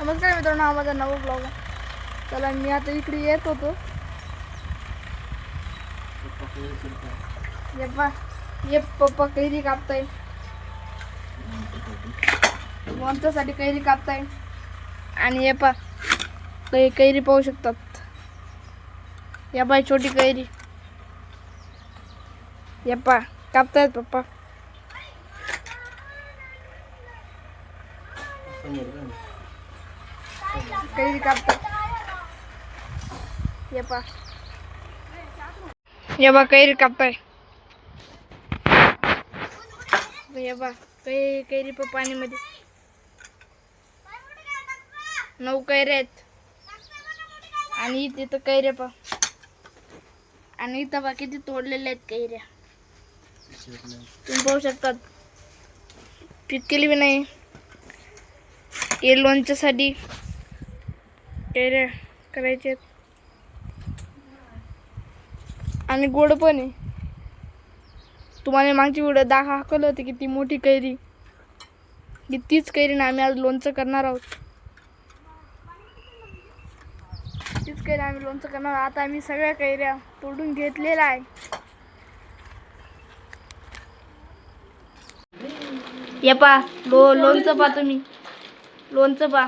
नमस्कार मित्रांनो, हा माझा नवा ब्लॉग आहे. चला मी आता इकडे येत होतो. ये पप्पा कैरी कापताय, लोणच्यासाठी कैरी कापताय. आणि ये पा कैरी पाहू शकतात. या बाई छोटी कैरी, ये पा कापतायत पप्पा. कैरी कापतात. ये पा कैरी कापताय. ये बा कैरी पण पाण्यामध्ये 9 कैऱ्या आहेत. आणि इथे तर कैऱ्या पा, आणि इथं बा किती तोडलेल्या आहेत कैऱ्या, तुम्ही पाहू शकतात. पिकलेली बी नाही. हे लोणच्यासाठी कैऱ्या करायचे आहेत. आणि गोड पण आहे. तुम्हाला मागची व्हिडिओ दाखवलं होती की ती मोठी कैरी, की तीच कैरी ना आम्ही आज लोणचं करणार आहोत. तीच कैरी आम्ही लोणचं करणार. आता आम्ही सगळ्या कैऱ्या तोडून घेतलेल्या आहे. ये पा लोणचं पा, तुम्ही लोणचं पा.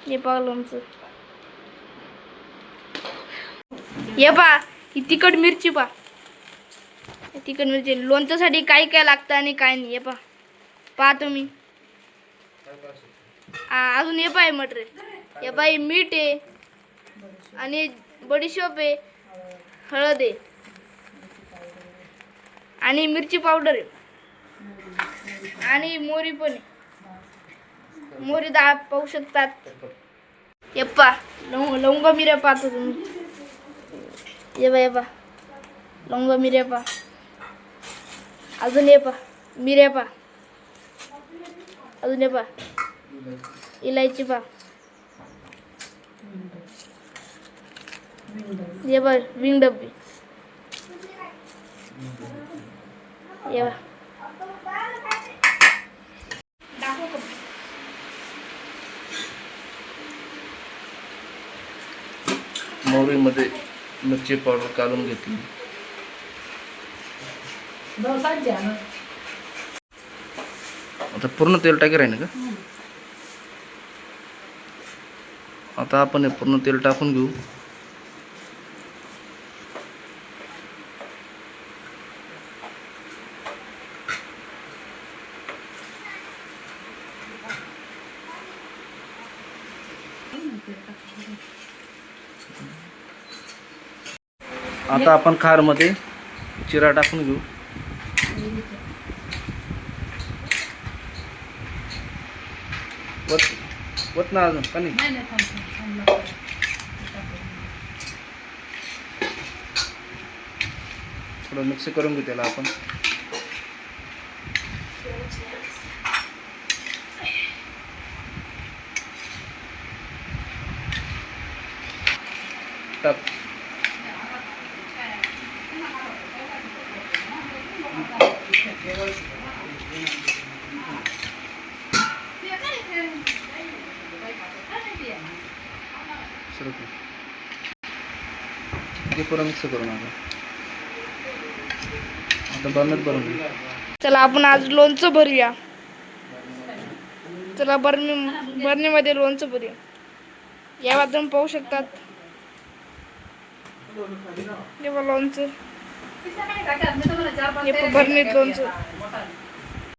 हे पा लोणचं. ये पा ही तिखट मिरची पा. तिखट मिरची लोणच्यासाठी काय काय लागतं आणि काय नाही. ये पा तुम्ही. अजून ये पा मटेरियल. ये पा मीठ आहे, आणि बडीशोप आहे, हळद आहे, आणि मिरची पावडर आहे, आणि मोहरी पण आहे. मोहरी डाळ पाहू शकतात. ये पा लवंगा मिऱ्या पाहतो तुम्ही. ये पा लवंगा मिऱ्या पा. अजून ये पा मिऱ्या पा. अजून ये पा इलायची पा. ये पा विंग डब्बी. ये पा मोहरीमध्ये मिरची पावडर काढून घेतली. आता पूर्ण तेल टाकी राहील का? आता आपण हे पूर्ण तेल टाकून घेऊ. आता आपण खारमध्ये चिरा टाकून घेऊ. वत ना अजून का नाही. थोडं मिक्स करून घेऊ त्याला आपण. टाक. ते पुरा मिक्स करून आता बर्नर भरून घेऊ. चला आपण आज लोणचं भरूया. चला बरणीमध्ये लोणचं भरूया. या तुम्ही पाहू शकतात. हे लोणचं, हे बरणीत लोणचं.